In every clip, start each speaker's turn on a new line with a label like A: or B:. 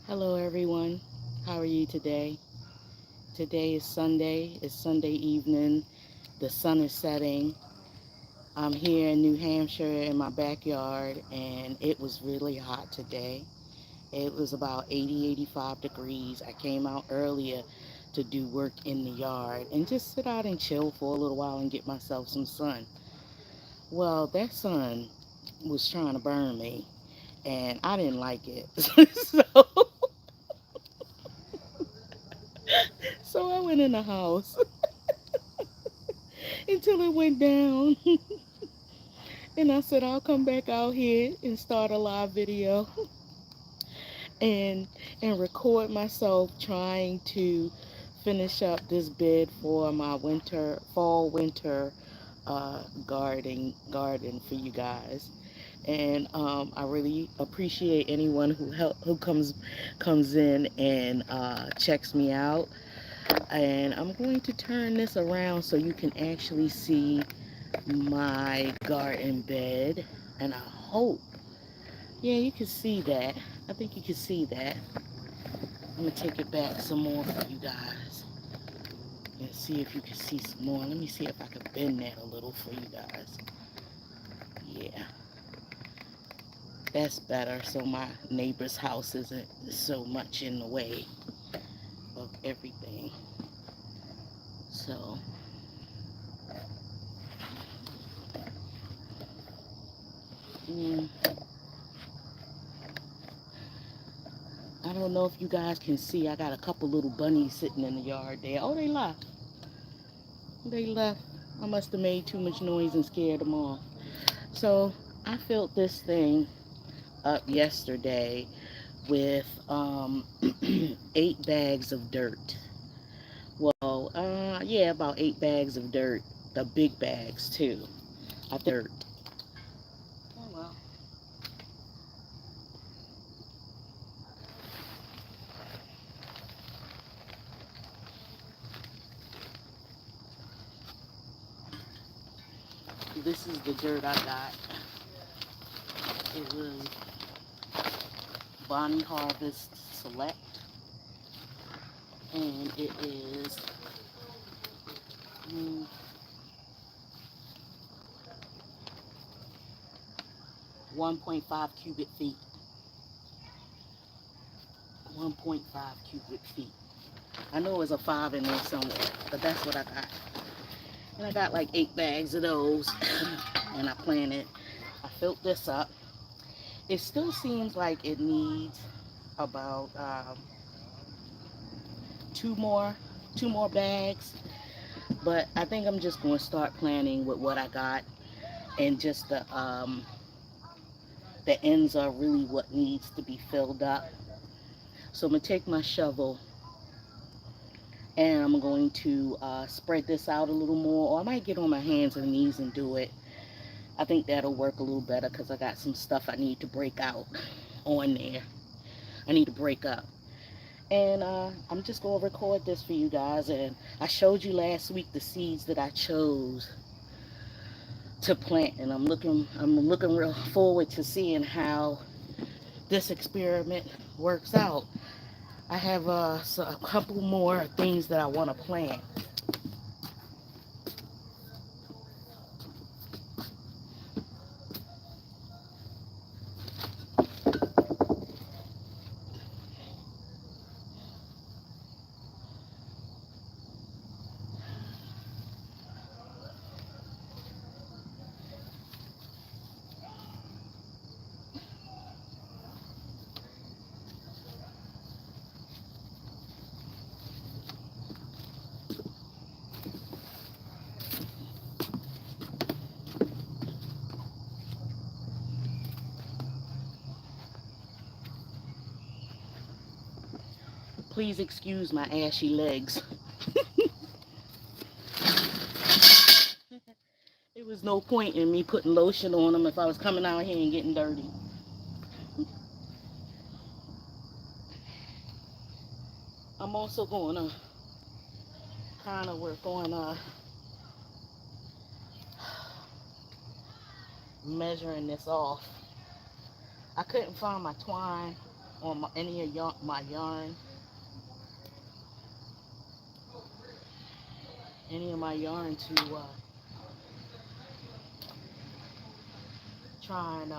A: Hello everyone. How are you today? Today is Sunday. It's Sunday evening. The sun is setting. I'm here in New Hampshire in my backyard and it was really hot today. It was about 80, 85 degrees. I came out earlier to do work in the yard and just sit out and chill for a little while and get myself some sun. Well, that sun was trying to burn me and I didn't like it. so so I went in the house until it went down. And I said, I'll come back out here and start a live video and record myself trying to finish up this bed for my fall winter garden for you guys. And I really appreciate anyone who comes in and checks me out. And I'm going to turn this around so you can actually see my garden bed, and I hope, yeah, you can see that. I think you can see that. I'm gonna take it back some more for you guys and see if you can see some more. Let me see if I can bend that a little for you guys. Yeah, that's better, so my neighbor's house isn't so much in the way of everything. So mm, I don't know if you guys can see, I got a couple little bunnies sitting in the yard there. Oh, they left. They left. I must have made too much noise and scared them off. So I filled this thing up yesterday with 8 bags of dirt. Well, yeah, about 8 bags of dirt. The big bags too. Dirt. Oh well. This is the dirt I got. It was Bonnie Harvest Select, and it is mm, 1.5 cubic feet. 1.5 cubic feet. I know there's a 5 in there somewhere, but that's what I got. And I got like 8 bags of those, and I filled this up. It still seems like it needs about two more, two more bags, but I think I'm just going to start planning with what I got, and just the ends are really what needs to be filled up. So I'm going to take my shovel and I'm going to spread this out a little more, or I might get on my hands and knees and do it. I think that'll work a little better because I got some stuff I need to break out on there. I need to break up. And I'm just going to record this for you guys. And I showed you last week the seeds that I chose to plant. And I'm looking real forward to seeing how this experiment works out. I have a couple more things that I want to plant. Please excuse my ashy legs. There was no point in me putting lotion on them if I was coming out here and getting dirty. I'm also going to kind of work on measuring this off. I couldn't find my twine on any of my yarn. Any of my yarn to try and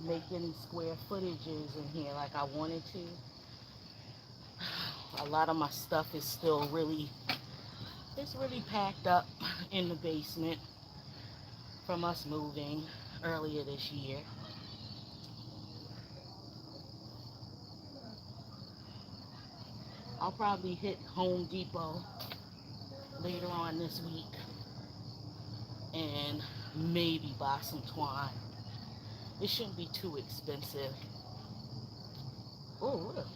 A: make any square footages in here like I wanted to. A lot of my stuff is still really packed up in the basement from us moving earlier this year. I'll probably hit Home Depot later on this week and maybe buy some twine. It shouldn't be too expensive. Oh, look.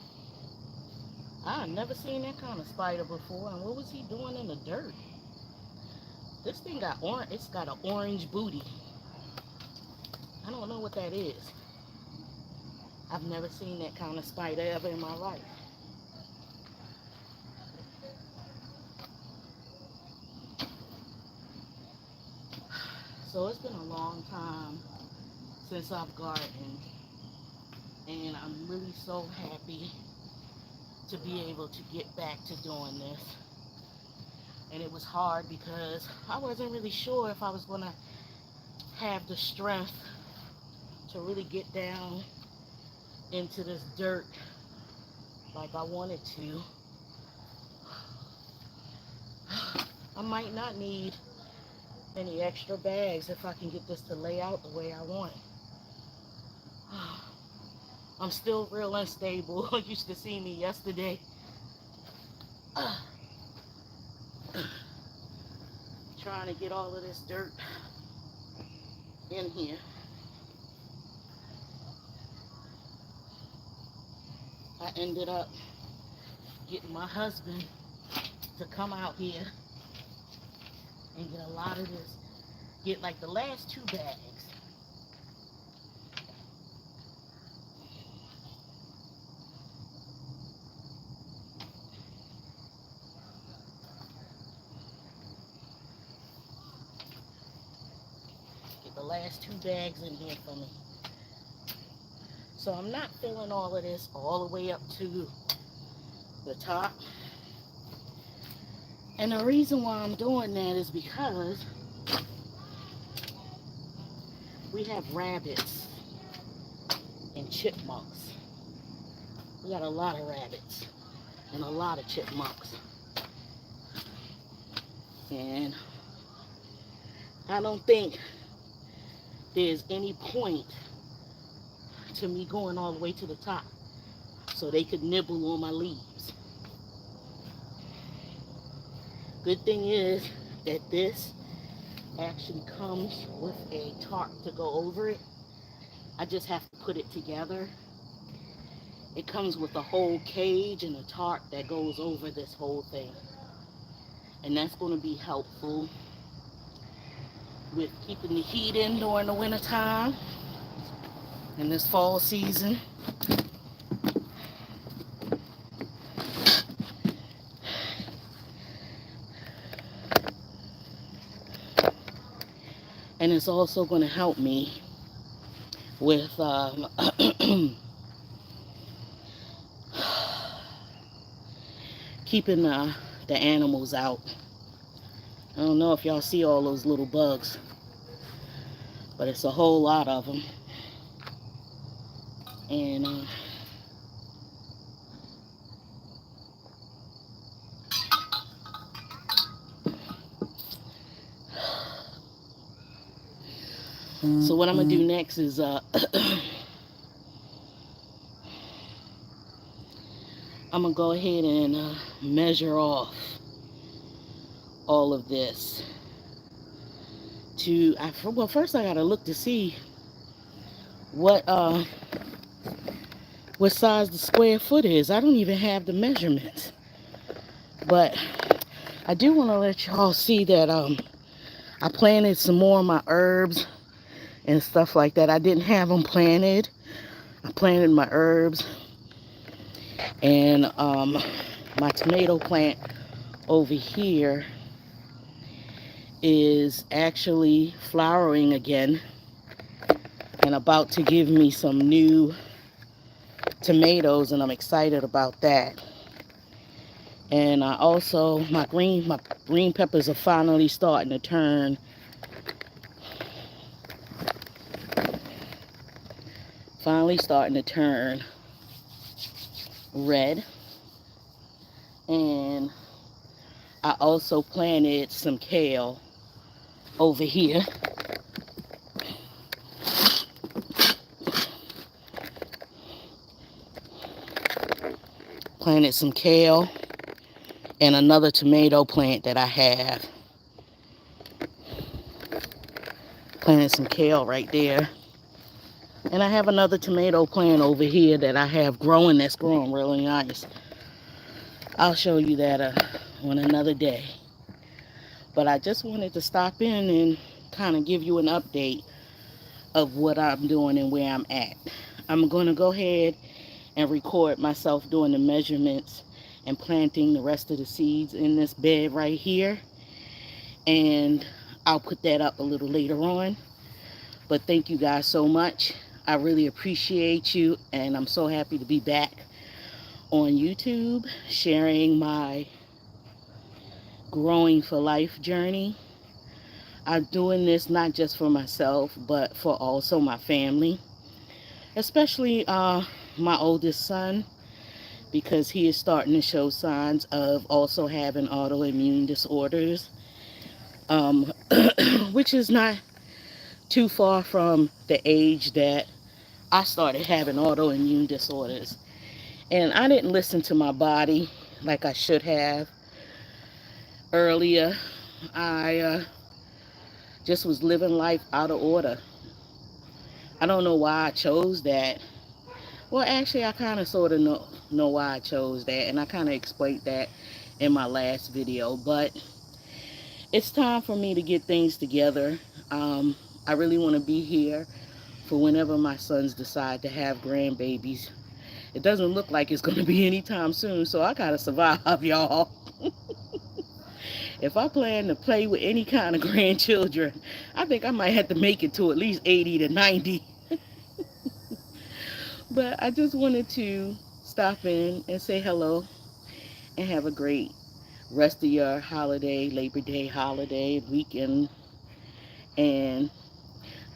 A: I've never seen that kind of spider before. And what was he doing in the dirt? This thing got orange. It's got an orange booty. I don't know what that is. I've never seen that kind of spider ever in my life. So it's been a long time since I've gardened, and I'm really so happy to be able to get back to doing this. And it was hard because I wasn't really sure if I was going to have the strength to really get down into this dirt like I wanted to. I might not need any extra bags if I can get this to lay out the way I want. I'm still real unstable. You used to see me yesterday. Trying to get all of this dirt in here. I ended up getting my husband to come out here and get a lot of this. Get like the last 2 bags. Get the last 2 bags in here for me. So I'm not filling all of this all the way up to the top. And the reason why I'm doing that is because we have rabbits and chipmunks. We got a lot of rabbits and a lot of chipmunks. And I don't think there's any point to me going all the way to the top so they could nibble on my leaves. Good thing is that this actually comes with a tarp to go over it. I just have to put it together. It comes with a whole cage and a tarp that goes over this whole thing. And that's going to be helpful with keeping the heat in during the winter time in this fall season. And it's also going to help me with keeping the animals out. I don't know if y'all see all those little bugs, but it's a whole lot of them. And so what I'm going to do next is I'm going to go ahead and measure off all of this. Well, first I got to look to see what size the square foot is. I don't even have the measurements. But I do want to let y'all see that I planted some more of my herbs and stuff like that. I didn't have them planted. I planted my herbs, and my tomato plant over here is actually flowering again. and about to give me some new tomatoes, and I'm excited about that. And I also, my green peppers are finally starting to turn red. And I also planted some kale over here. Planted some kale and another tomato plant that I have. Planted some kale right there. And I have another tomato plant over here that I have growing, that's growing really nice. I'll show you that on another day. But I just wanted to stop in and kind of give you an update of what I'm doing and where I'm at. I'm going to go ahead and record myself doing the measurements and planting the rest of the seeds in this bed right here. And I'll put that up a little later on. But thank you guys so much. I really appreciate you, and I'm so happy to be back on YouTube sharing my growing for life journey. I'm doing this not just for myself, but for also my family, especially my oldest son, because he is starting to show signs of also having autoimmune disorders, which is not too far from the age that I started having autoimmune disorders. And I didn't listen to my body like I should have earlier. I just was living life out of order. I don't know why I chose that. Well, actually, I kind of sort of know why I chose that, and I kind of explained that in my last video. But it's time for me to get things together. I really want to be here for whenever my sons decide to have grandbabies. It doesn't look like it's going to be anytime soon, so I gotta survive, y'all. If I plan to play with any kind of grandchildren, I think I might have to make it to at least 80 to 90. But I just wanted to stop in and say hello and have a great rest of your holiday, Labor Day holiday weekend, and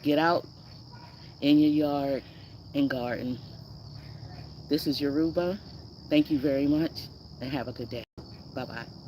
A: get out in your yard and garden. This is Yoruba. Thank you very much, and have a good day. Bye-bye.